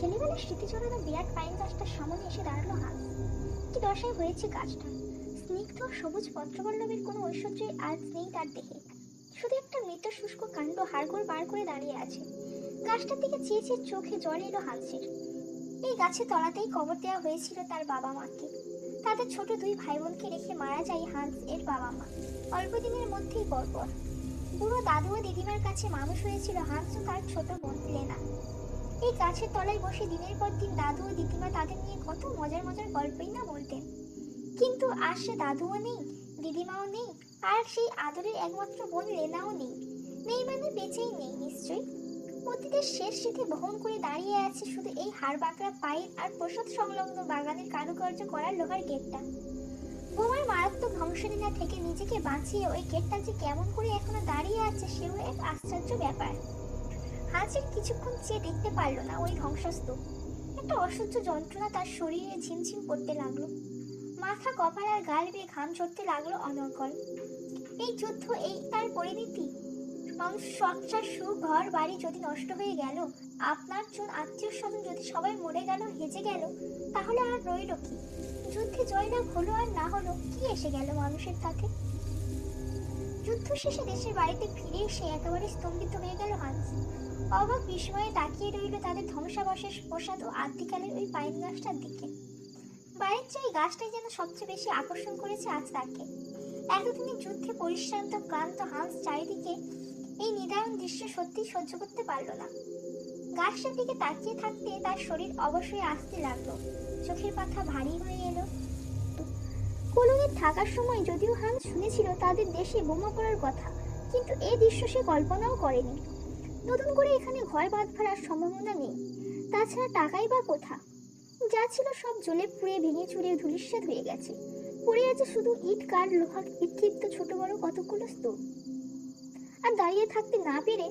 ছেলেবেলার স্মৃতি জড়ানো বিরাট পাইন গাছটার সামনে এসে দাঁড়ালো হাঁস। কি দশায় হয়েছে গাছটা! স্নিগ্ধ সবুজ পত্রপল্লবের কোনো ঐশ্বর্যই আজ নেই তার দেহে। শুধু একটা মৃত শুষ্ক কাণ্ড হাড়গোড় বার করে দাঁড়িয়ে আছে। গাছটার দিকে চেয়ে চেয়ে চোখে জল এলো হাঁসের। এই গাছের তলাতেই কবর দেওয়া হয়েছিল তার বাবা মাকে। তাদের ছোট দুই ভাই বোনকে রেখে মারা যায় হাঁস এর বাবা মা অল্প দিনের মধ্যেই পরপর। বুড়ো দাদু ও দিদিমার কাছে মানুষ হয়েছিল হাঁস ও তার ছোট বোন লেনা। এই গাছের তলায় বসে দিনের পর দিন দাদু ও দিদিমা তাদের নিয়ে কত মজার মজার গল্পই না বলতেন। কিন্তু আর সে দাদুও নেই, দিদিমাও নেই, আর সেই আদরের একমাত্র বোন লেনাও নেই। নেই মানে বেঁচেই নেই নিশ্চয়ই। অতীতের শেষ স্মৃতি বহন করে দাঁড়িয়ে আছে শুধু এই হাড় বাঁকড়া পাইন আর প্রসাদ সংলগ্ন বাগানের কারুকার্য করা লোহার গেটটা। বোমার মারাত্মক ধ্বংসলীলা থেকে নিজেকে বাঁচিয়ে ওই গেটটা যে কেমন করে এখনো দাঁড়িয়ে আছে সেও এক আশ্চর্য ব্যাপার। হাঁসের কিছুক্ষণ চেয়ে দেখতে পারল না ওই ধ্বংসস্তূপ। একটা অসহ্য যন্ত্রণা তার শরীরে ঝিমঝিম করতে লাগলো। মাথা কপাল আর গাল বেয়ে ঘাম ঝরতে লাগলো অনর্গল। এই যুদ্ধ, এই তার পরিণতি। মানুষ সংসার সুখ ঘর বাড়ি যদি নষ্ট হয়ে গেল, আপনার জন আত্মীয় স্বজন যদি সবাই মরে গেল, হেজে গেল, তাহলে আর রইল কি? যুদ্ধে জয়লাভ হলো আর না হলো কি এসে গেল মানুষের তাতে? যুদ্ধ শেষে দেশের বাড়িতে ফিরে এসে একেবারে স্তম্ভিত হয়ে গেল হাঁস। অবাক বিস্ময়ে তাকিয়ে রইল তাদের ধ্বংসাবশেষ প্রসাদ ও আদ্যিকালের ওই পাইন গাছটার দিকে। বাড়ির চেয়ে গাছটাই যেন সবচেয়ে বেশি আকর্ষণ করেছে আজ তাকে। এতদিনের যুদ্ধে পরিশ্রান্ত ক্লান্ত হাঁস চারিদিকে এই নিদারুণ দৃশ্য সত্যি সহ্য করতে পারল না। গাছটার দিকে তাকিয়ে থাকতে তার শরীর অবশ্যই আসতে লাগলো। চোখের পাতা ভারী হয়ে এলো। কলোনিতে থাকার সময় যদিও হাঁস শুনেছিল তাদের দেশে বোমা পড়ার কথা, কিন্তু এই দৃশ্য সে কল্পনাও করেনি। নতুন করে এখানে ঘর বাঁধবার আর সম্ভাবনা নেই। তাছাড়া টাকাই বা কোথা? যা ছিল সব জ্বলে পুড়ে ভেঙে চুরে ধূলিসাৎ হয়ে গেছে। পড়ে আছে শুধু ইট কাঠ লোহা বিক্ষিপ্ত ছোট বড় কতগুলো স্তূপ। আর দাঁড়িয়ে থাকতে না পেরে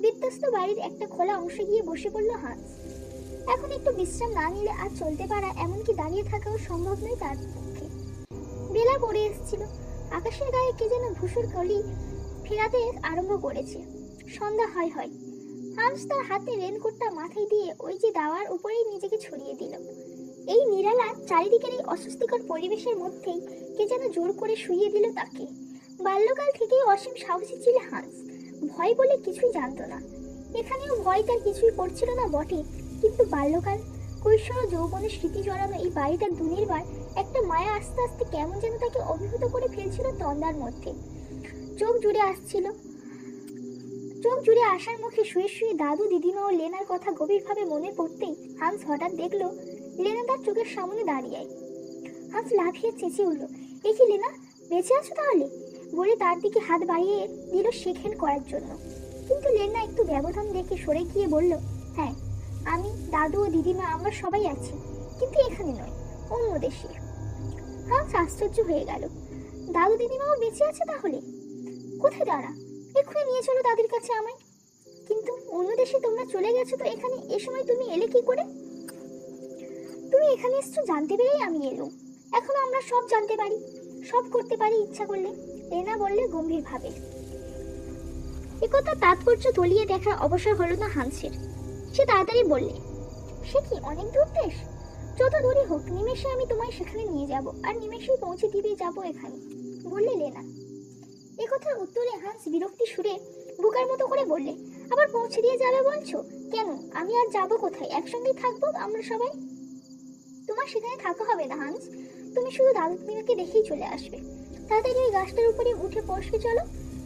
বিধ্বস্ত বাড়ির একটা খোলা অংশে গিয়ে বসে পড়ল হাঁস। এখন একটু বিশ্রাম না নিলে আর চলতে পারা, এমনকি দাঁড়িয়ে থাকাও সম্ভব নয় তার পক্ষে। বেলা পড়ে এসেছিল। আকাশের গায়ে কে যেন ধূসর কলি ফেরাতে আরম্ভ করেছে। সন্ধ্যা হয় হয়। হাঁস তার হাতে রেনকোটটা মাথায় দিয়ে ওই যে দাওয়ার উপরেই নিজেকে ছড়িয়ে দিল। এই নিরালা চারিদিকের এই অস্বস্তিকর পরিবেশের মধ্যেই কে যেন জোর করে শুইয়ে দিল তাকে। বাল্যকাল থেকেই অসীম সাহসী ছিল হাঁস। ভয় বলে কিছুই জানতো না। এখানেও ভয় তার কিছুই করছিল না বটে, কিন্তু বাল্যকাল, কৈশোর ও যৌবনের স্মৃতি জড়ানো এই বাড়িটার দুনির্বার একটা মায়া আস্তে আস্তে কেমন যেন তাকে অভিভূত করে ফেলছিল তন্দার মধ্যে। চোখ জুড়ে আসার মুখে শুয়ে শুয়ে দাদু দিদিমা ও লেনার কথা গভীরভাবে মনে পড়তেই হাঁস হঠাৎ দেখলো লেনা তার চোখের সামনে দাঁড়িয়ে। হাঁস লাফিয়ে চেঁচিয়ে উঠল, এ কি লেনা, বেঁচে আছো তাহলে? বলে তার দিকে হাত বাড়িয়ে দিল শেখেন করার জন্য। কিন্তু লেনা একটু ব্যবধান দেখে সরে গিয়ে বলল, হ্যাঁ, আমি, দাদু ও দিদিমা আমরা সবাই আছি, কিন্তু এখানে নয়, অন্য দেশে। হাঁস আশ্চর্য হয়ে গেল। দাদু দিদিমাও বেঁচে আছে তাহলে? কোথায় তারা? এক্ষুনি নিয়ে চলো তাদের কাছে আমায়। কিন্তু অন্য দেশে তোমরা চলে গেছো, তো এখানে এ সময় তুমি এলে কি করে? তুমি এখানে এসছো জানতে পেরেই আমি এলুম। এখনো আমরা সব জানতে পারি, সব করতে পারি ইচ্ছা করলে, লেনা বললে গম্ভীর ভাবে। একথা তাৎপর্য তলিয়ে দেখার অবসর হলো না হাঁসের। সে তাড়াতাড়ি বললে, সে কি অনেক দূর দেশ? যত দূরই হোক, নিমেষে আমি তোমায় সেখানে নিয়ে যাব, আর নিমেষেই পৌঁছে দিবে যাবো এখানে, বললে লেনা। একথার উত্তরে হাঁস বিরক্তি সুরে বোকার মতো করে বললে, আবার পৌঁছে দিয়ে যাবে বলছো? কেন, আমি আর যাবো কোথায়? একসঙ্গেই থাকবো আমরা সবাই। তোমার সেখানে থাকা হবে না হাঁস, তুমি শুধু দাদু দিদিমাকে দেখেই চলে আসবে। তাড়াতাড়ি ওই গাছটার উপরে উঠে বসবে চলো,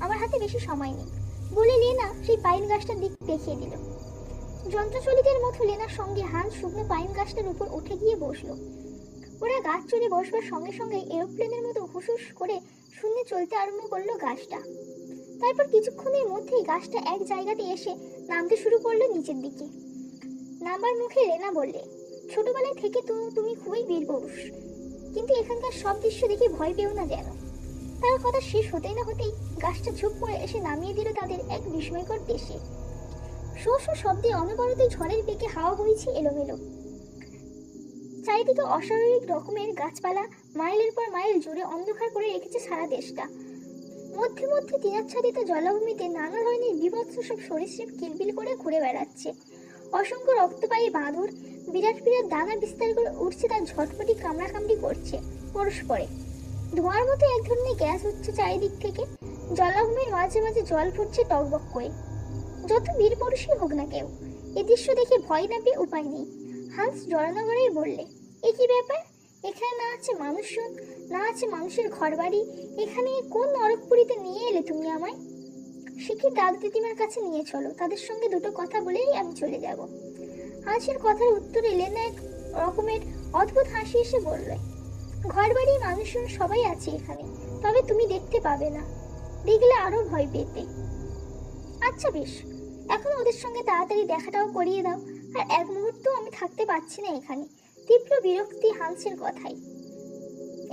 আমার হাতে বেশি সময় নেই, বলে লেনা সেই পাইন গাছটার দিক দেখিয়ে দিল। যন্ত্রচলিতের মতো লেনার সঙ্গে হাঁস শুকনো পাইন গাছটার উপর উঠে গিয়ে বসলো। ওরা গাছ চড়ে বসবার সঙ্গে সঙ্গে এরোপ্লেনের মতো হুসুস করে শূন্যে চলতে আরম্ভ করলো গাছটা। তারপর কিছুক্ষণের মধ্যেই গাছটা এক জায়গাতে এসে নামতে শুরু করলো নিচের দিকে। নামবার মুখে লেনা বললে, ছোটবেলায় থেকে তো তুমি খুবই বীরপুরুষ, কিন্তু এখানকার সব দৃশ্য দেখে ভয় পেও না যেন। তার কথা শেষ হতেই না হতেই গাছটা ঝুপ করে এসে নামিয়ে দিল তাদের এক বিস্ময়কর দেশে। শো শো শব্দে অনবরত ঝড়ের বেগে হাওয়া বইছে এলোমেলো। চারিদিকে অস্বাভাবিক রকমের গাছপালা মাইলের পর মাইল জুড়ে অন্ধকার করে রেখেছে সারা দেশটা। মধ্যে মধ্যে টিনাচ্ছাদিত জলাভূমিতে নানা ধরনের বিভৎস সব সরীসৃপ কিলবিল করে ঘুরে বেড়াচ্ছে। অসংখ্য রক্তবাহী বাঁদর বিরাট বিরাট দানা বিস্তার করে উঠছে, তার ঝটপটি কামড়াকামড়ি করছে পরস্পরে। ধোঁয়ার মতো এক ধরনের গ্যাস উঠছে চারিদিক থেকে। জলাভূমির মাঝে মাঝে জল ফুটছে টকবক করে। যত বীর পুরুষই হোক না কেউ, এ দৃশ্য দেখে ভয় না পেয়ে উপায় নেই। হান্স জড়ানো করেই বললে, এ কি ব্যাপার? এখানে না আছে মানুষজন, না আছে মানুষের ঘরবাড়ি, এখানে কোন নরকপুরীতে নিয়ে এলে তুমি আমায়? শিখির দাদু দিদিমার কাছে নিয়ে চলো, তাদের সঙ্গে দুটো কথা বলেই আমি চলে যাব। হাঁসের কথার উত্তরে লেনা এক রকমের অদ্ভুত হাসি এসে বলল, ঘরবাড়ি মানুষজন সবাই আছে এখানে, তবে তুমি দেখতে পাবে না, দেখলে আরো ভয় পেতে। আচ্ছা বেশ, এখন ওদের সঙ্গে তাড়াতাড়ি দেখাটাও করিয়ে দাও, আর এক মুহূর্ত আমি থাকতে পারছি না এখানে। তীব্র বিরক্তি হান্সের কথাই।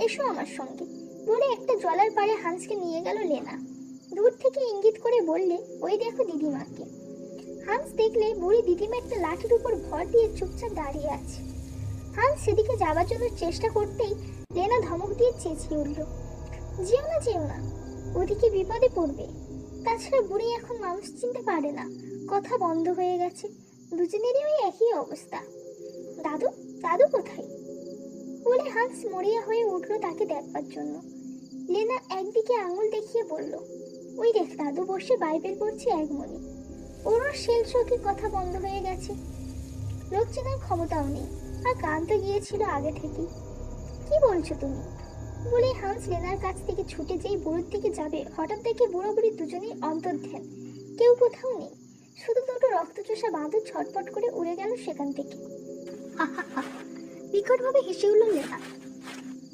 এসো আমার সঙ্গে বলে একটা জলার পাড়ে হান্সকে নিয়ে গেল লেনা। দূর থেকে ইঙ্গিত করে বললে, ওই দেখো দিদিমাকে। হান্স দেখলে বুড়ি দিদিমা একটা লাঠির উপর ভর দিয়ে চুপচাপ দাঁড়িয়ে আছে। হান্স সেদিকে যাবার জন্য চেষ্টা করতেই লেনা ধমক দিয়ে চেঁচিয়ে উঠল, যেও না যেও না, ওদিকে বিপদে পড়বে। তাছাড়া বুড়ি এখন মানুষ চিনতে পারে না, কথা বন্ধ হয়ে গেছে। দুজনেরই ওই একই অবস্থা। দাদু, দাদু কোথায়? বলে হান্স মরিয়া হয়ে উঠল তাকে দেখবার জন্য। লেনা একদিকে আঙুল দেখিয়ে বলল, ওই দেখ দাদু বসে বাইবেল পড়ছে একমনে। ওর শেল চোখে কথা বন্ধ হয়ে গেছে, লোক চেনার ক্ষমতাও নেই, আর গান তো গিয়েছিল আগে থেকেই। কি বলছো তুমি? বলে হান্স লেনার কাছ থেকে ছুটে যেই বুড়োর দিকে যাবে, হঠাৎ দেখে বুড়ো বুড়ি দুজনেই অন্তর্ধ্যান, কেউ কোথাও নেই। শুধু দুটো রক্তচোষা বাঁদর ছটপট করে উড়ে গেল সেখান থেকে। বিকটভাবে হেসে উঠল লেনা।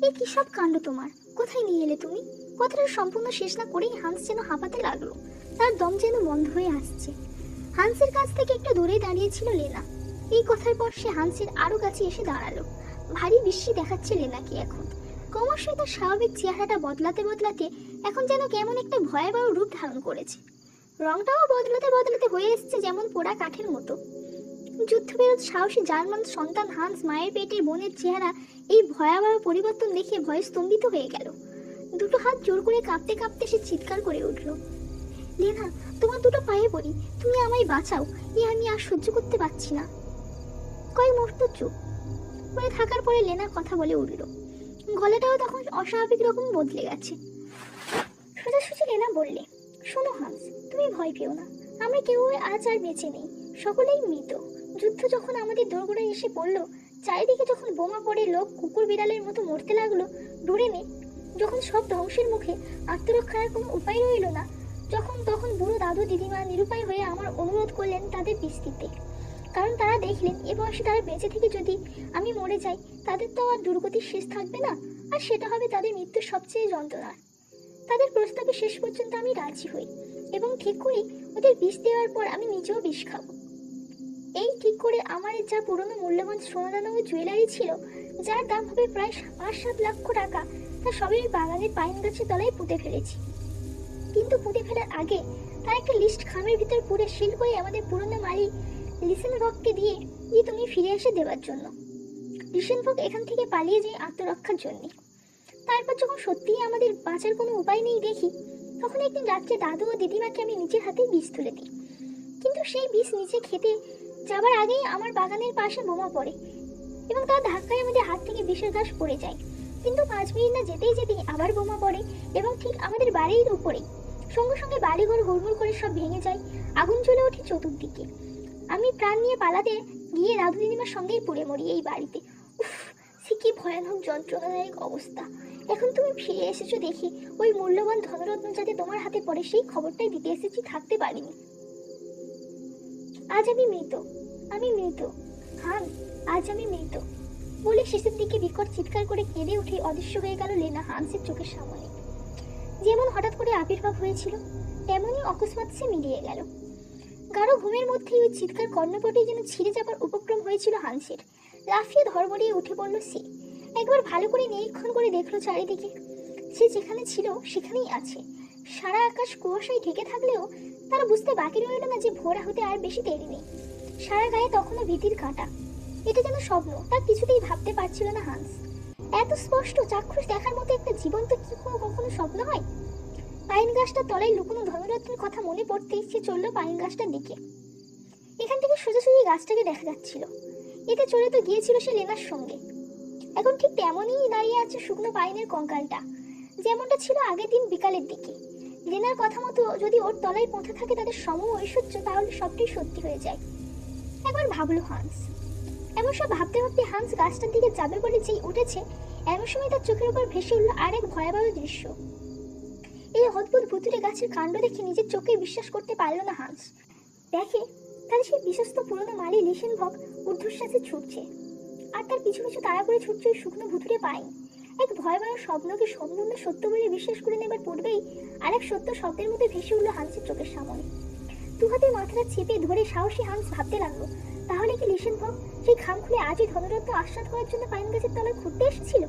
এ কি সব কাণ্ড তোমার? কোথায় নিয়ে এলে তুমি? কথাটা সম্পূর্ণ শেষ না করেই হান্স যেন হাঁপাতে লাগলো, তার দম যেন বন্ধ হয়ে আসছে। হান্সের কাছ থেকে একটু দূরে দাঁড়িয়েছিল লেনা। এই কথার পর সে হান্সের আরো কাছে এসে দাঁড়ালো। ভারী বিশ্রী দেখাচ্ছে লেনাকে এখন। ক্রমশ তার স্বাভাবিক চেহারাটা বদলাতে বদলাতে এখন যেন কেমন একটা ভয়াবহ রূপ ধারণ করেছে। রংটাও বদলাতে বদলাতে হয়ে এসছে যেমন পোড়া কাঠের মতো। যুদ্ধবিরোধ সাহসী জার্মান সন্তান হান্স মায়ের পেটের বোনের চেহারা এই ভয়াবহ পরিবর্তন দেখে ভয়ে স্তম্ভিত হয়ে গেল। দুটো হাত জোর করে কাঁপতে কাঁপতে সে চিৎকার করে উঠল, লেনা, তোমার দুটো পায়ে পড়ি, তুমি আমায় বাঁচাও, এ আমি আর সহ্য করতে পারছি না। কয়েক মুহূর্ত চুপ করে থাকার পরে লেনা কথা বলে উঠল। গলাটাও তখন অস্বাভাবিক রকম বদলে গেছে। সোজাসুজি লেনা বললে, শোনো হান্স, তুমি ভয় পেও না, আমরা কেউ আজ আর বেঁচে নেই, সকলেই মৃত। যুদ্ধ যখন আমাদের দোরগোড়ায় এসে পড়লো, চারিদিকে যখন বোমা পড়ে লোক কুকুর বিড়ালের মতো মরতে লাগলো দূরে নে, যখন সব ধ্বংসের মুখে আত্মরক্ষার কোনো উপায় রইল না, তখন বুড়ো দাদু দিদিমা নিরুপায় হয়ে আমার অনুরোধ করলেন তাদের বিষ দিতে। কারণ তারা দেখলেন এ বয়সে তারা বেঁচে থেকে যদি আমি মরে যাই, তাদের তো আর দুর্গতির শেষ থাকবে না, আর সেটা হবে তাদের মৃত্যুর সবচেয়ে যন্ত্রণার। তাদের প্রস্তাবে শেষ পর্যন্ত আমি রাজি হই এবং ঠিক করি ওদের বিষ দেওয়ার পর আমি নিজেও বিষ খাবো। এই ঠিক করে আমার যা পুরনো মূল্যবান সোনাদানা ও জুয়েলারি ছিল, যার দাম হবে প্রায় ৫-৭ লক্ষ টাকা, তা সবই বাগানের পাইন গাছের তলায় পুঁতে ফেলেছি। কিন্তু পুঁতে ফেলার আগে তার একটা লিস্ট খামের ভিতর পুরে সিল করে আমাদের পুরনো মালিক লিসেনভককে দিয়ে তুমি ফিরে এসে দেওয়ার জন্য। লিসেনভক এখান থেকে পালিয়ে যায় আত্মরক্ষার জন্য। তারপর যখন সত্যিই আমাদের বাঁচার কোনো উপায় নেই দেখি, তখন একদিন রাত্রে দাদু ও দিদিমাকে আমি নিজের হাতে বিষ তুলে দিই। কিন্তু সেই বিষ নিচে খেতে যাবার আগেই আমার বাগানের পাশে বোমা পড়ে এবং তার ধাক্কায় আমাদের হাত থেকে বিষের ঘাস পড়ে যায়। কিন্তু 5 মিনিট না যেতেই যেতেই আবার বোমা পড়ে এবং ঠিক আমাদের বাড়ির উপরেই। সঙ্গে সঙ্গে বাড়িঘর হুড়মুড় করে সব ভেঙে যায়, আগুন জ্বলে ওঠে চতুর্দিকে। আমি প্রাণ নিয়ে পালাতে গিয়ে দাদু দিদিমার সঙ্গেই পড়ে মরি এই বাড়িতে। উফ, সে কি ভয়ানক যন্ত্রণাদায়ক অবস্থা। এখন তুমি ফিরে এসেছো দেখি ওই মূল্যবান ধনরত্ন যাতে তোমার হাতে পড়ে সেই খবরটাই দিতে এসেছি, থাকতে পারিনি। আজ আমি মৃত, আমি মৃত, হান, আজ আমি মৃত। বলে শেষের দিকে বিকট চিৎকার করে কেঁদে উঠে অদৃশ্য হয়ে গেল লেনা হান্সের চোখের সামনে। যেমন হঠাৎ করে আবির্ভাব হয়েছিল, তেমনই অকস্মাৎ সে মিলিয়ে গেল। গাঢ় ঘুমের মধ্যেই ওই চিৎকার কর্ণপটেই যেন ছিঁড়ে যাবার উপক্রম হয়েছিল হান্সের। লাফিয়ে ধড়বড়িয়ে উঠে পড়ল সে। একবার ভালো করে নিরীক্ষণ করে দেখলো চারিদিকে। সে যেখানে ছিল সেখানেই আছে। সারা আকাশ কুয়াশায় ঢেকে থাকলেও তারা বুঝতে বাকি রইল না যে ভোর হতে আর বেশি দেরি নেই। সারা গায়ে তখনও ভীতির কাঁটা। এটা যেন স্বপ্ন, তা কিছুতেই ভাবতে পারছিল না হান্স। এত স্পষ্ট চাক্ষুষ দেখার মতো একটা জীবন্ত কি কখনো স্বপ্ন হয়? পাইন গাছটার তলায় লুকোনো ধনরত্নের কথা মনে পড়তেই সে চলল পাইন গাছটার দিকে। এখান থেকে সোজাসুজি গাছটাকে দেখা যাচ্ছিল। এতে চড়ে তো গিয়েছিল সে লেনার সঙ্গে। এখন ঠিক তেমনই দাঁড়িয়ে আছে শুকনো পাইনের কঙ্কালটা, যেমনটা ছিল আগের দিন বিকালের দিকে। লেনার কথা মতো যদি ওর তলায় পৌঁছে থাকে তাদের সম ঐশ্বর্য, তাহলে সবটাই সত্যি হয়ে যায়। একবার ভাবলো হান্স। এমন সব ভাবতে ভাবতে হান্স গাছটার দিকে যাবে বলে যেই উঠেছে, এমন সময় তার চোখের উপর ভেসে উঠল আর এক ভয়াবহ দৃশ্য। এই অদ্ভুত ভুতুড়ে গাছের কাণ্ড দেখে নিজের চোখে বিশ্বাস করতে পারল না হান্স। দেখে তার সেই বিশ্বস্ত পুরনো মালি লিসেনভক ঊর্ধ্বশ্বাসে ছুটছে, আর তার পিছু পিছু তাড়া করে ছুটছে ওই শুকনো ভুতুড়ে পাইন। এক ভয়াবহ স্বপ্নকে সম্পূর্ণ সত্য বলে বিশ্বাস করে নেবার পূর্বেই আর এক সত্য শব্দের মধ্যে ভেসে উঠল হান্সের চোখের সামনে। দু হাতে মাথাটা চেপে ধরে সাহসী হান্স ভাবতে লাগলো, তাহলে কি লিসেনভক সেই খাম খুলে আজই ধনরত্ন আস্বাদ করার জন্য পাইন গাছের তলায় ঘুরতে এসেছিল?